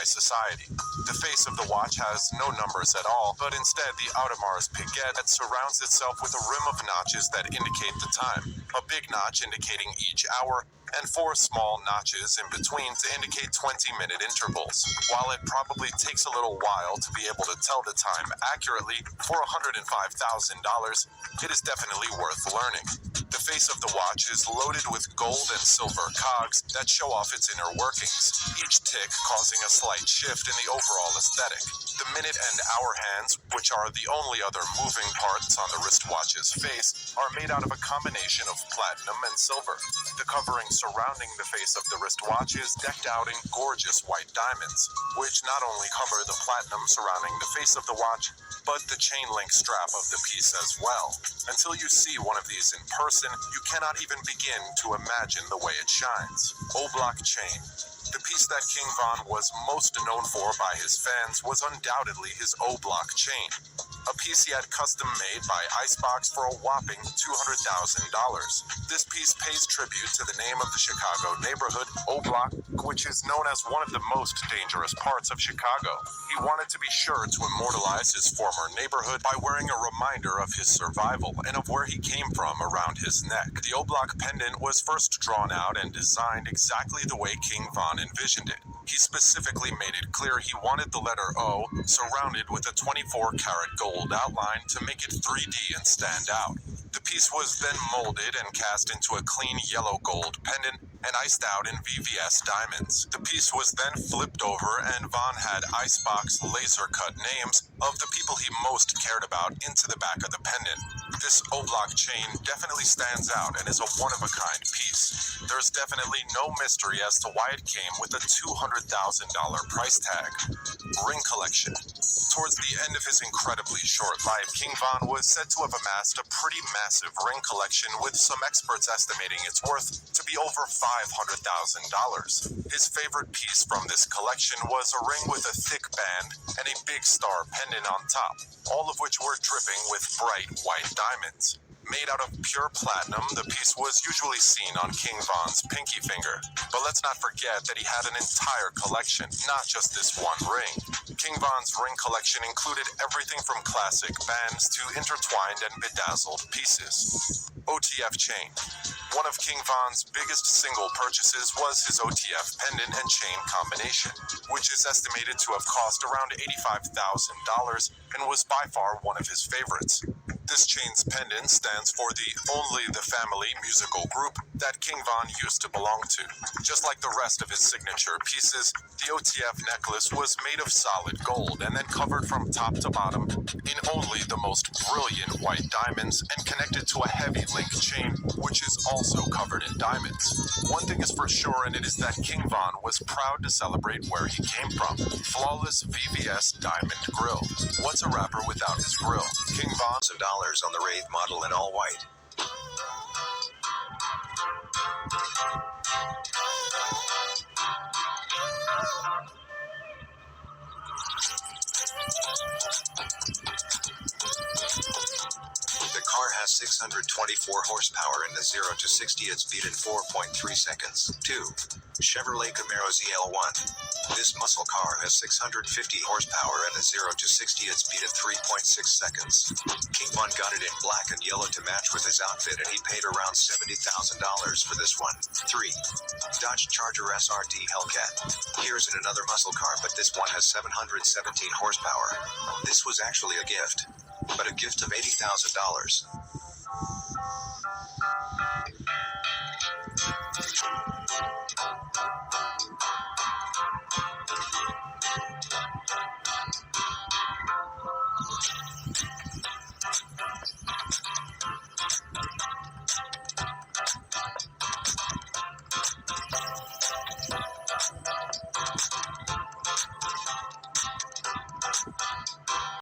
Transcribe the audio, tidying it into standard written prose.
high society. The face of the watch has no numbers at all, but instead the Audemars Piguet that surrounds itself with a rim of notches that indicate the time. A big notch indicating each hour, and 4 small notches in between to indicate 20-minute intervals. While it probably takes a little while to be able to tell the time accurately, for $105,000, it is definitely worth learning. The face of the watch is loaded with gold and silver cogs that show off its inner workings, each tick causing a slight shift in the overall aesthetic. The minute and hour hands, which are the only other moving parts on the wristwatch's face, are made out of a combination of platinum and silver. The covering surrounding the face of the wristwatch is decked out in gorgeous white diamonds, which not only cover the platinum surrounding the face of the watch, but the chain link strap of the piece as well. Until you see one of these in person, you cannot even begin to imagine the way it shines. OBlock chain. The piece that King Von was most known for by his fans was undoubtedly his OBlock chain, a piece he had custom made by Icebox for a whopping $200,000. This piece pays tribute to the name of the Chicago neighborhood, OBlock, which is known as one of the most dangerous parts of Chicago. He wanted to be sure to immortalize his former neighborhood by wearing a reminder of his survival and of where he came from around his neck. The OBlock pendant was first drawn out and designed exactly the way King Von envisioned it. He specifically made it clear he wanted the letter O surrounded with a 24-karat gold outline to make it 3D and stand out. The piece was then molded and cast into a clean yellow gold pendant and iced out in VVS diamonds. The piece was then flipped over and Von had Icebox laser-cut names of the people he most cared about into the back of the pendant. This OBlock chain definitely stands out and is a one-of-a-kind piece. There's definitely no mystery as to why it came with a $200,000 price tag. Ring collection. Towards the end of his incredibly short life, King Von was said to have amassed a pretty massive ring collection, with some experts estimating its worth to be over $500,000. His favorite piece from this collection was a ring with a thick band and a big star pendant on top, all of which were dripping with bright white diamonds. Made out of pure platinum, the piece was usually seen on King Von's pinky finger. But let's not forget that he had an entire collection, not just this one ring. King Von's ring collection included everything from classic bands to intertwined and bedazzled pieces. OTF chain. One of King Von's biggest single purchases was his OTF pendant and chain combination, which is estimated to have cost around $85,000 and was by far one of his favorites. This chain's pendant stands for the Only the Family musical group that King Von used to belong to. Just like the rest of his signature pieces, the OTF necklace was made of solid gold and then covered from top to bottom in only the most brilliant white diamonds and connected to a heavy link chain, which is also covered in diamonds. One thing is for sure, and it is that King Von was proud to celebrate where he came from. Flawless VVS diamond grill. What's a rapper without his grill? King Von's of dollars on the Wraith model in all white. The car has 624 horsepower and the 0 to 60 at speed in 4.3 seconds. 2. Chevrolet Camaro ZL1. This muscle car has 650 horsepower and a 0 to 60 at speed at 3.6 seconds. King Von got it in black and yellow to match with his outfit, and he paid around $70,000 for this one. 3. Dodge Charger SRT Hellcat. Here's another muscle car, but this one has 717 horsepower. This was actually a gift, but a gift of $80,000.